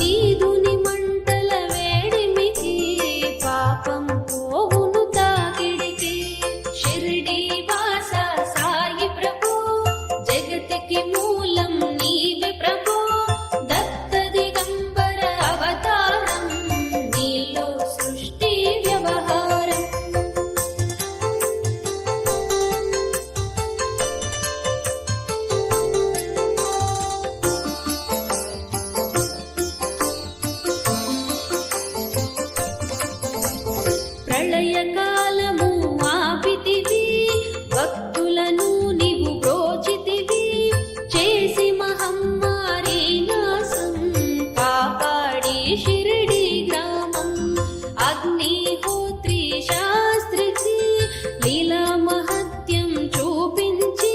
నీదుని మంటల వేడిమికి పాపం పోవును తాకిడికి. షిరిడి వాస సాయి ప్రభు జగతికి మూలం నీవే ప్రభు. దత్త దిగంబర అవతారం నీలో సృష్టి వ్యవహారం. ప్రళయకాలము ఆపితివి భక్తులను నీవు బ్రోచితివి. చేసి మహమ్మారి నాశం కాపాడి షిరిడి గ్రామం. అగ్నిహోత్రి శాస్త్రికి లీలా మహత్యం చూపించి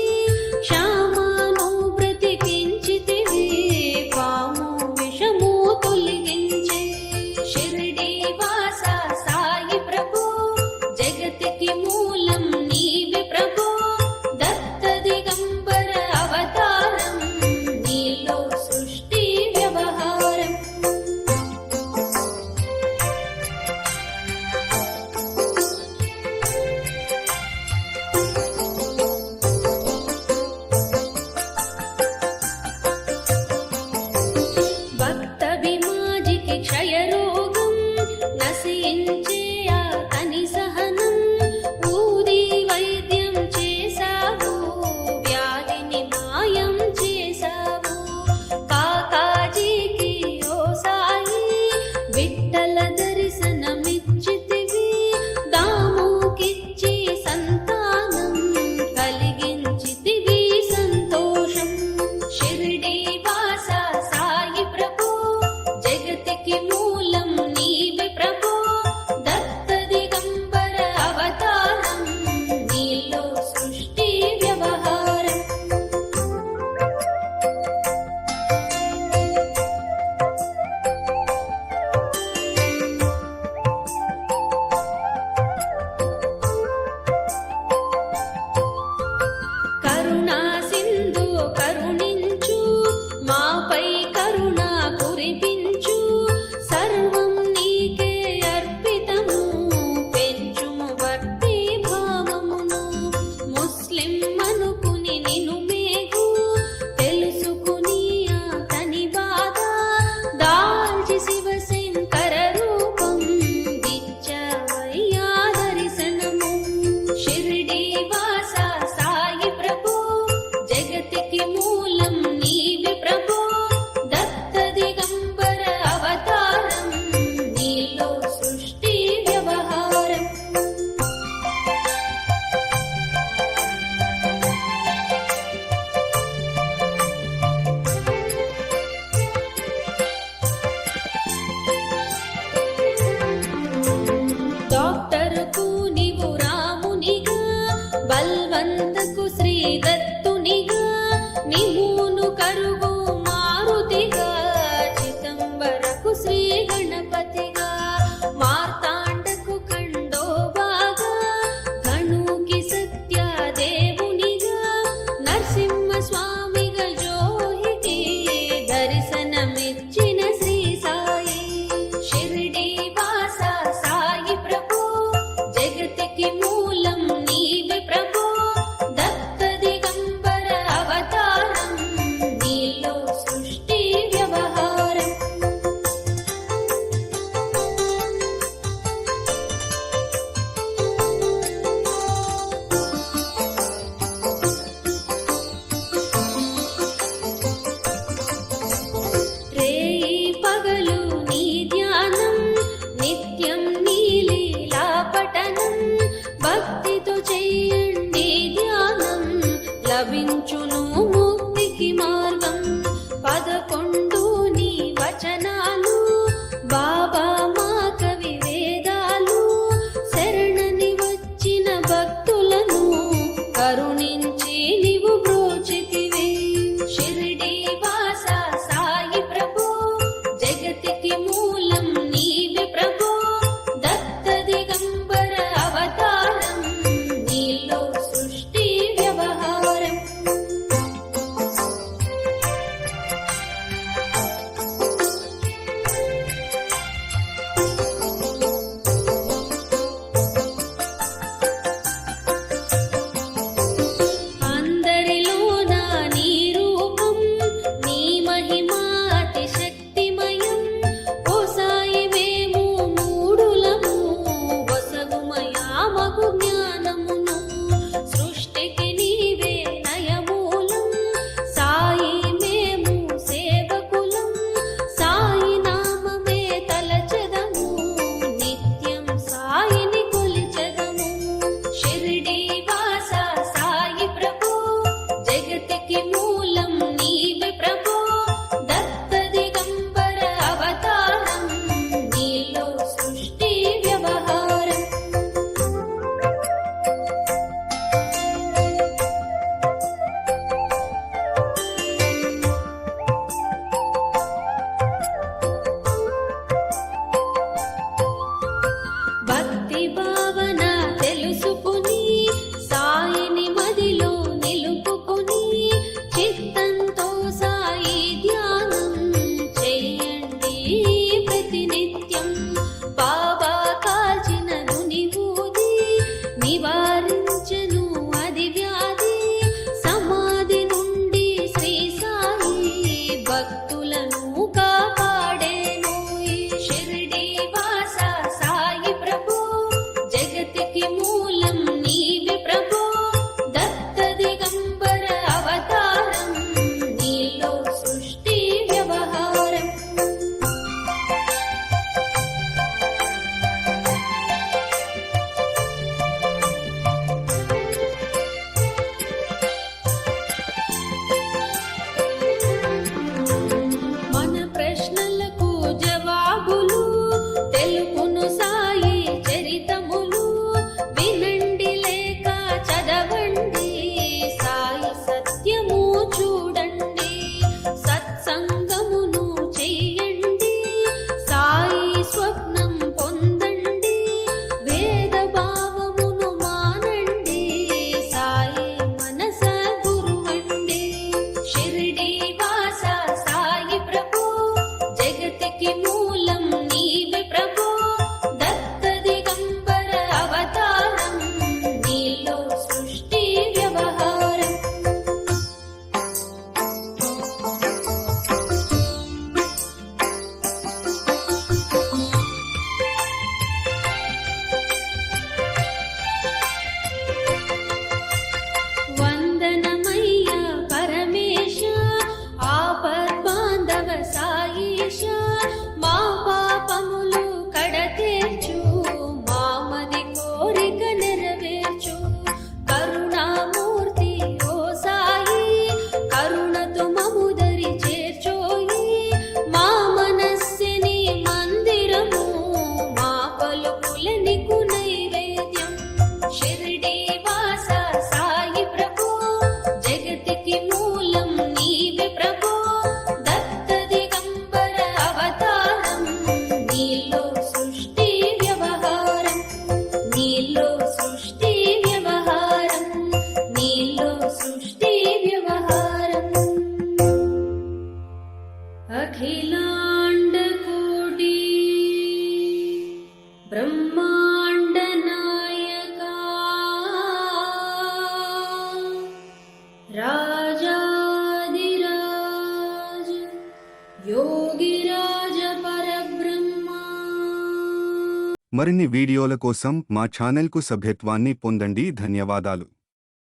శ్యామను బ్రతికించితివి. పాము విషము తొలగించే షిరిడి వాస సాయి ప్రభు జగతికి మూలం నీవే ప్రభు. దత్త దిగంబర అవతారం నీలో సృష్టి వ్యవహారం. భక్త విమాజికి క్షయరోగం నశించే అతని సహనం. ఊది వైద్యం చేశావు వ్యాధిని మాయం చేశావు. కాకాజీకి ఓ సాయి విఠల దర్శనమిచ్చితివి. దాముకిచ్చి సంతానం కలిగించితివి సంతోషం. షిరిడి వాస సాయి ప్రభు జగతికి మూల జగతికి మూలం నీవే ప్రభో దత్త దిగంబర అవతారం నీలో సృష్టి వ్యవహారం వందనమయ్యా పరమేశ ఆపద్బాంధవ సాయేశ మా పాపములు కడతీర్చు మామది కోరిక నెరవేర్చు కరుణామూర్తి ఓ సాయి కరుణతో మముదరి చేర్చోయి మా మనస్సిని మందిరము మా పలుకులనికు నైవేద్యం షిరిడి వాస సాయి ప్రభు జగతికి మూలం నీవే ప్రభు దత్త దిగంబర అవతారం నీలో సృష్టి వ్యవహారం నీలో సృష్టి వ్యవహారం నీలో సృష్టి వ్యవహారం అఖిలాండ కోటి బ్రహ్మాండ నాయకా రాజాదిరాజ యోగిరాజ పరబ్రహ్మ మరిన్ని వీడియోల కోసం మా ఛానల్కు సభ్యత్వాన్ని పొందండి. ధన్యవాదాలు.